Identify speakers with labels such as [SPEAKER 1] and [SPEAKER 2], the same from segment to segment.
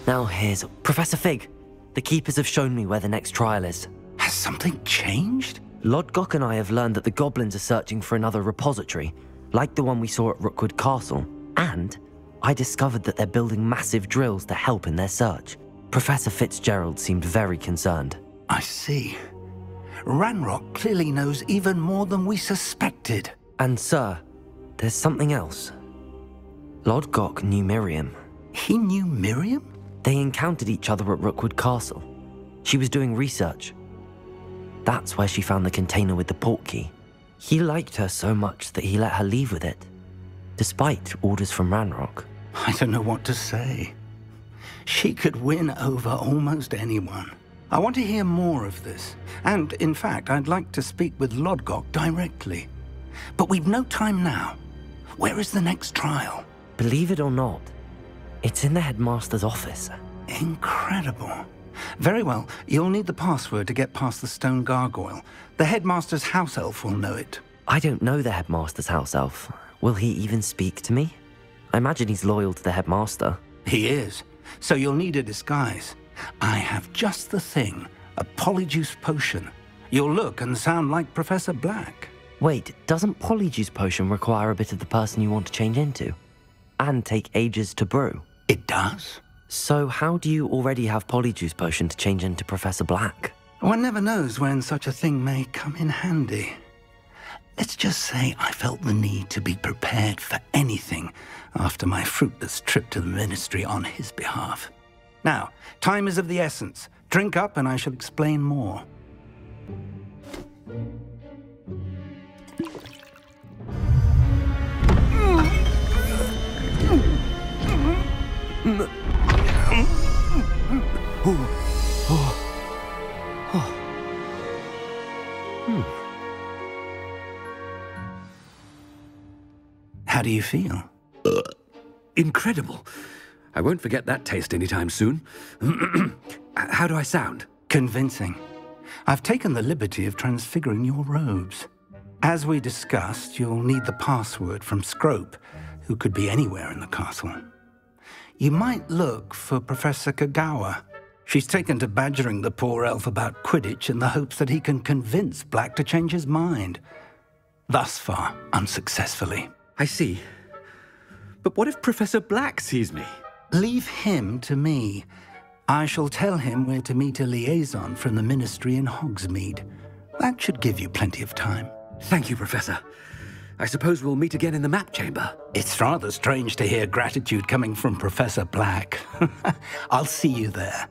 [SPEAKER 1] Now here's Professor Fig. The keepers have shown me where the next trial is.
[SPEAKER 2] Has something changed?
[SPEAKER 1] Lodgok and I have learned that the goblins are searching for another repository, like the one we saw at Rookwood Castle. And I discovered that they're building massive drills to help in their search. Professor Fitzgerald seemed very concerned.
[SPEAKER 2] I see. Ranrock clearly knows even more than we suspected.
[SPEAKER 1] And sir, there's something else. Lodgok knew Miriam.
[SPEAKER 2] He knew Miriam?
[SPEAKER 1] They encountered each other at Rookwood Castle. She was doing research. That's where she found the container with the portkey. He liked her so much that he let her leave with it, despite orders from Ranrock.
[SPEAKER 2] I don't know what to say. She could win over almost anyone. I want to hear more of this. And, in fact, I'd like to speak with Lodgok directly. But we've no time now. Where is the next trial?
[SPEAKER 1] Believe it or not, it's in the headmaster's office.
[SPEAKER 2] Incredible. Very well. You'll need the password to get past the stone gargoyle. The headmaster's house elf will know it.
[SPEAKER 1] I don't know the headmaster's house elf. Will he even speak to me? I imagine he's loyal to the headmaster.
[SPEAKER 2] He is. So you'll need a disguise. I have just the thing. A polyjuice potion. You'll look and sound like Professor Black.
[SPEAKER 1] Wait, doesn't Polyjuice Potion require a bit of the person you want to change into? And take ages to brew?
[SPEAKER 2] It does.
[SPEAKER 1] So how do you already have Polyjuice Potion to change into Professor Black?
[SPEAKER 2] One never knows when such a thing may come in handy. Let's just say I felt the need to be prepared for anything after my fruitless trip to the Ministry on his behalf. Now, time is of the essence. Drink up and I shall explain more. How do you feel?
[SPEAKER 3] Incredible. I won't forget that taste anytime soon. How do I sound?
[SPEAKER 2] Convincing. I've taken the liberty of transfiguring your robes. As we discussed, you'll need the password from Scrope, who could be anywhere in the castle. You might look for Professor Kagawa. She's taken to badgering the poor elf about Quidditch in the hopes that he can convince Black to change his mind. Thus far, unsuccessfully.
[SPEAKER 3] I see. But what if Professor Black sees me?
[SPEAKER 2] Leave him to me. I shall tell him where to meet a liaison from the Ministry in Hogsmeade. That should give you plenty of time.
[SPEAKER 3] Thank you, Professor. I suppose we'll meet again in the map chamber.
[SPEAKER 2] It's rather strange to hear gratitude coming from Professor Black. I'll see you there.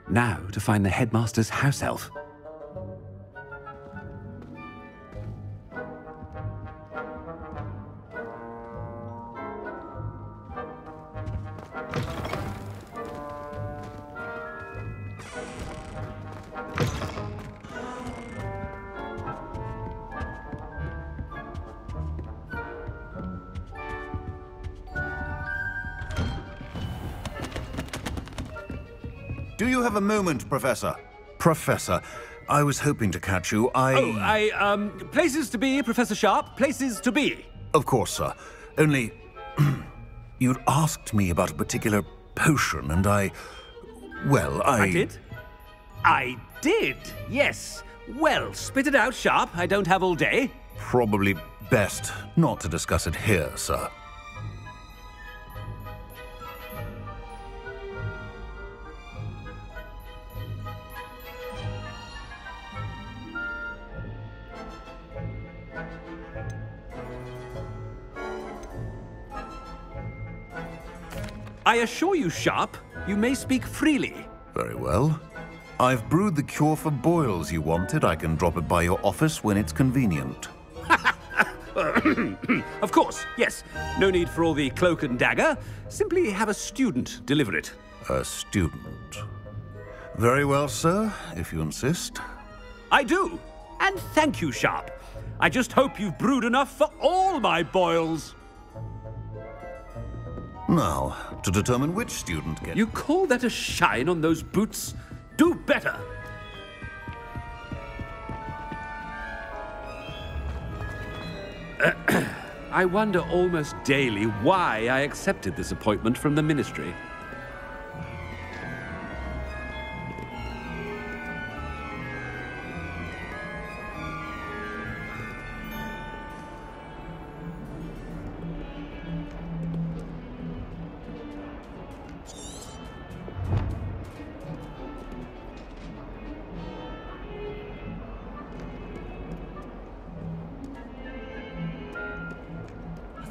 [SPEAKER 3] Now to find the headmaster's house elf.
[SPEAKER 4] Do you have a moment, Professor? Professor, I was hoping to catch you.
[SPEAKER 3] Places to be, Professor Sharp. Places to be.
[SPEAKER 4] Of course, sir. Only, you'd asked me about a particular potion, and I
[SPEAKER 3] did? I did, yes. Well, spit it out, Sharp. I don't have all day.
[SPEAKER 4] Probably best not to discuss it here, sir.
[SPEAKER 3] I assure you, Sharp, you may speak freely.
[SPEAKER 4] Very well. I've brewed the cure for boils you wanted. I can drop it by your office when it's convenient.
[SPEAKER 3] Of course, yes. No need for all the cloak and dagger. Simply have a student deliver it.
[SPEAKER 4] A student. Very well, sir, if you insist.
[SPEAKER 3] I do. And thank you, Sharp. I just hope you've brewed enough for all my boils.
[SPEAKER 4] Now, to determine which student gets...
[SPEAKER 3] You call that a shine on those boots? Do better! I wonder almost daily why I accepted this appointment from the Ministry.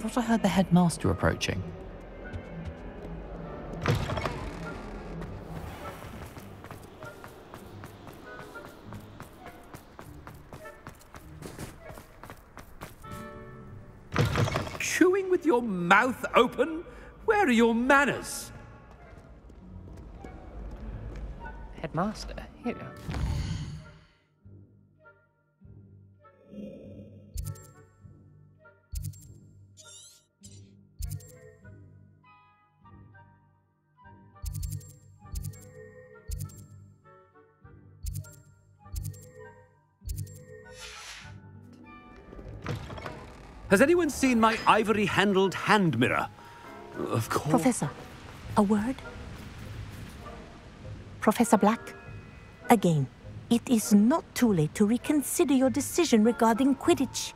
[SPEAKER 5] thought I heard the headmaster approaching.
[SPEAKER 3] Chewing with your mouth open? Where are your manners?
[SPEAKER 5] Headmaster, here.
[SPEAKER 3] Has anyone seen my ivory-handled hand mirror? Of course.
[SPEAKER 6] Professor, a word? Professor Black, again, it is not too late to reconsider your decision regarding Quidditch.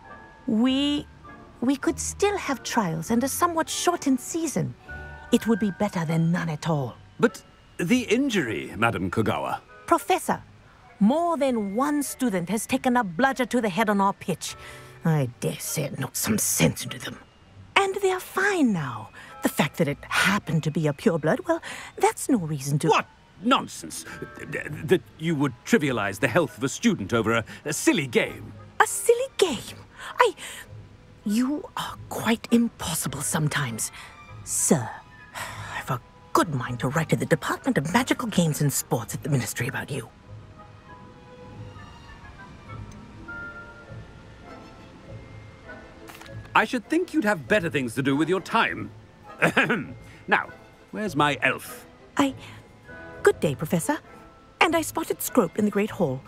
[SPEAKER 6] We could still have trials and a somewhat shortened season. It would be better than none at all.
[SPEAKER 3] But the injury, Madam Kogawa.
[SPEAKER 6] Professor, more than one student has taken a bludger to the head on our pitch. I dare say it knocked some sense into them. And they're fine now. The fact that it happened to be a pureblood, well, that's no reason to...
[SPEAKER 3] What nonsense! That you would trivialize the health of a student over a silly game.
[SPEAKER 6] A silly game? You are quite impossible sometimes. Sir, I've a good mind to write to the Department of Magical Games and Sports at the Ministry about you.
[SPEAKER 3] I should think you'd have better things to do with your time. Now, where's my elf?
[SPEAKER 6] Good day, Professor. And I spotted Scrope in the Great Hall.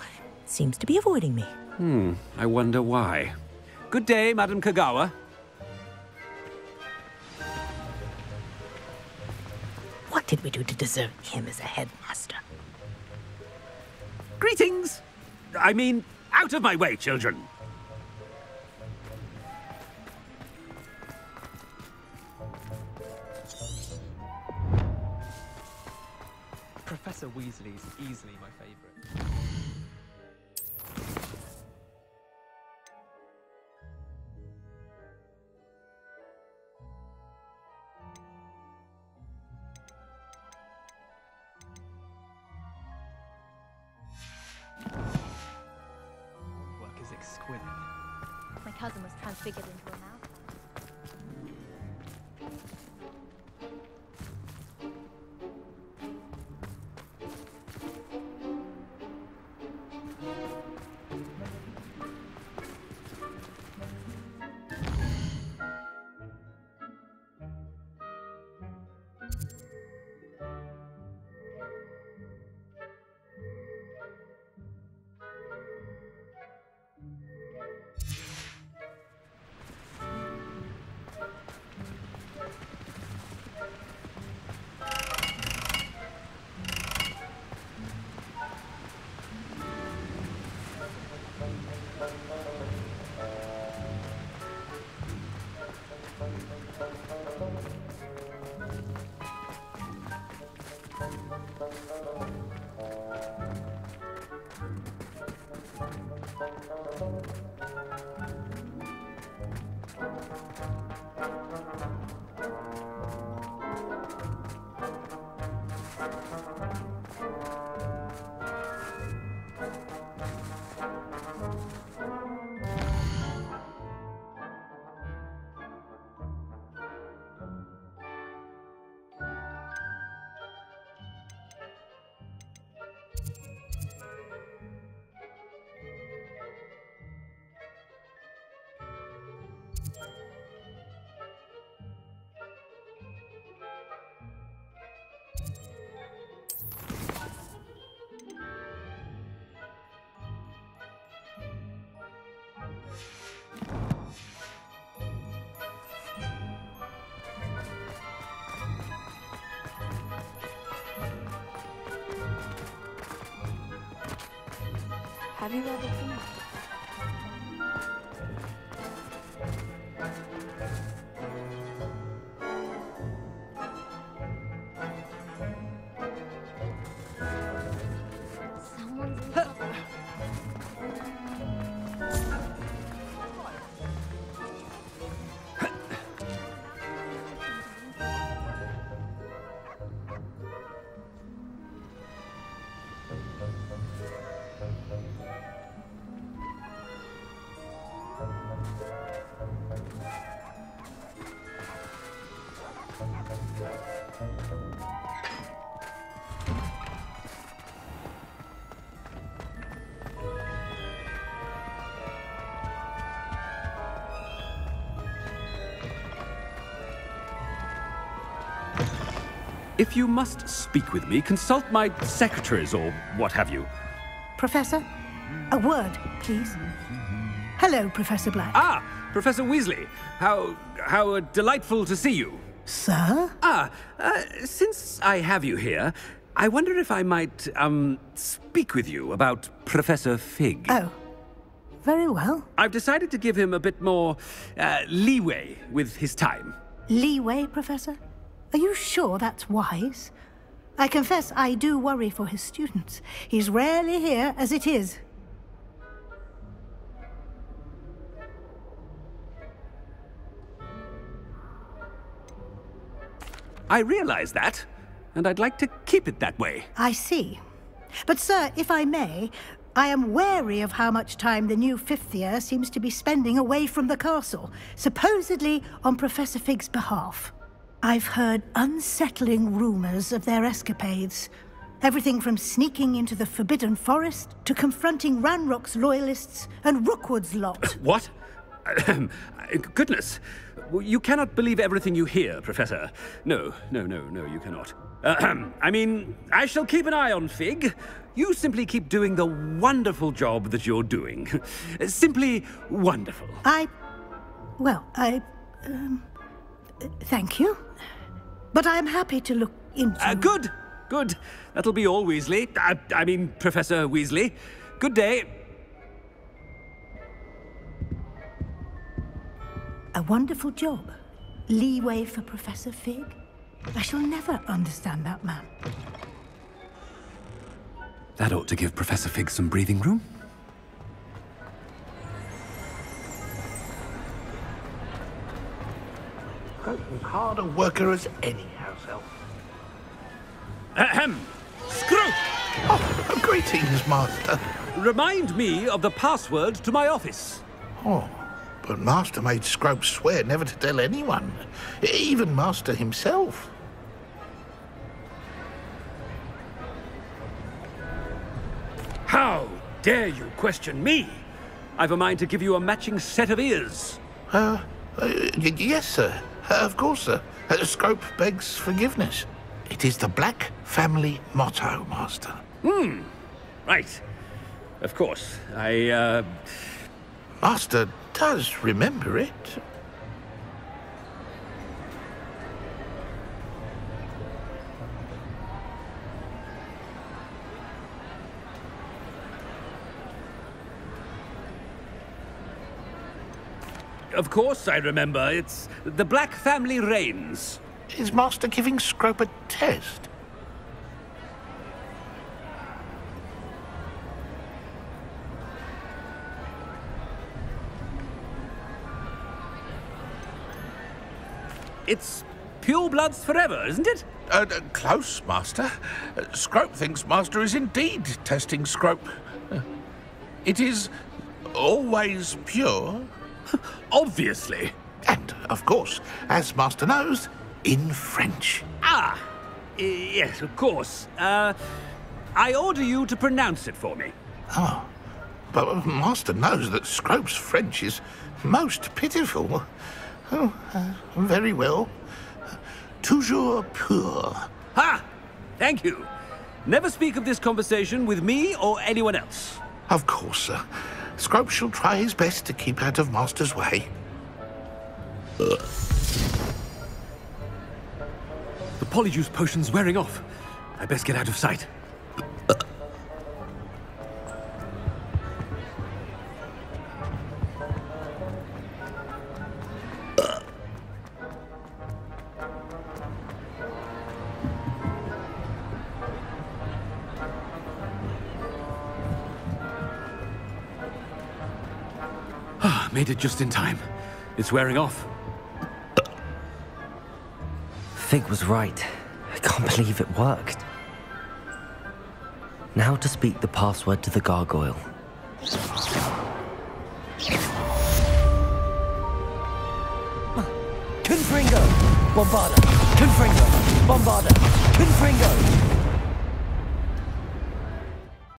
[SPEAKER 6] Seems to be avoiding me.
[SPEAKER 3] I wonder why. Good day, Madam Kogawa.
[SPEAKER 6] What did we do to deserve him as a headmaster?
[SPEAKER 3] Greetings! I mean, out of my way, children!
[SPEAKER 5] Professor Weasley is easily my favorite. Work is exquisite.
[SPEAKER 7] My cousin was transfigured into a mouse.
[SPEAKER 8] Have you ever seen
[SPEAKER 3] If you must speak with me, consult my secretaries or what have you.
[SPEAKER 9] Professor, a word, please. Hello, Professor Black.
[SPEAKER 3] Ah, Professor Weasley. How delightful to see you.
[SPEAKER 9] Sir?
[SPEAKER 3] Since I have you here, I wonder if I might, speak with you about Professor Fig.
[SPEAKER 9] Oh, very well.
[SPEAKER 3] I've decided to give him a bit more, leeway with his time.
[SPEAKER 9] Leeway, Professor? Are you sure that's wise? I confess I do worry for his students. He's rarely here as it is.
[SPEAKER 3] I realize that, and I'd like to keep it that way.
[SPEAKER 9] I see. But, sir, if I may, I am wary of how much time the new fifth year seems to be spending away from the castle, supposedly on Professor Fig's behalf. I've heard unsettling rumors of their escapades. Everything from sneaking into the Forbidden Forest to confronting Ranrock's loyalists and Rookwood's lot.
[SPEAKER 3] What? Goodness. You cannot believe everything you hear, Professor. No, you cannot. I mean, I shall keep an eye on Fig. You simply keep doing the wonderful job that you're doing. Simply wonderful.
[SPEAKER 9] Thank you. But I'm happy to look into...
[SPEAKER 3] Good. That'll be all, Weasley. I mean, Professor Weasley. Good day.
[SPEAKER 9] A wonderful job. Leeway for Professor Fig. I shall never understand that man.
[SPEAKER 3] That ought to give Professor Fig some breathing room.
[SPEAKER 10] Hard a worker as any house elf.
[SPEAKER 3] Ahem! Screw!
[SPEAKER 10] Oh, greetings, Master.
[SPEAKER 3] Remind me of the password to my office.
[SPEAKER 10] Oh, but Master made Scrope swear never to tell anyone, even Master himself.
[SPEAKER 3] How dare you question me? I've a mind to give you a matching set of ears.
[SPEAKER 10] Yes, sir. Of course, sir. Scrope begs forgiveness. It is the Black family motto, Master.
[SPEAKER 3] Right. Of course.
[SPEAKER 10] Master does remember it.
[SPEAKER 3] Of course I remember. It's the Black family reigns.
[SPEAKER 10] Is Master giving Scrope a test?
[SPEAKER 3] It's purebloods forever, isn't it?
[SPEAKER 10] Close, Master. Scrope thinks Master is indeed testing Scrope. It is always pure.
[SPEAKER 3] Obviously.
[SPEAKER 10] And, of course, as Master knows, in French.
[SPEAKER 3] Yes, of course. I order you to pronounce it for me.
[SPEAKER 10] Oh, but Master knows that Scrope's French is most pitiful. Oh, very well. Toujours pur.
[SPEAKER 3] Ha! Thank you. Never speak of this conversation with me or anyone else.
[SPEAKER 10] Of course, sir. Scrope shall try his best to keep out of Master's way.
[SPEAKER 3] The polyjuice potion's wearing off. I best get out of sight. Made it just in time. It's wearing off.
[SPEAKER 1] Fig was right. I can't believe it worked. Now to speak the password to the gargoyle. Confringo! Bombarda! Confringo! Bombarda! Confringo!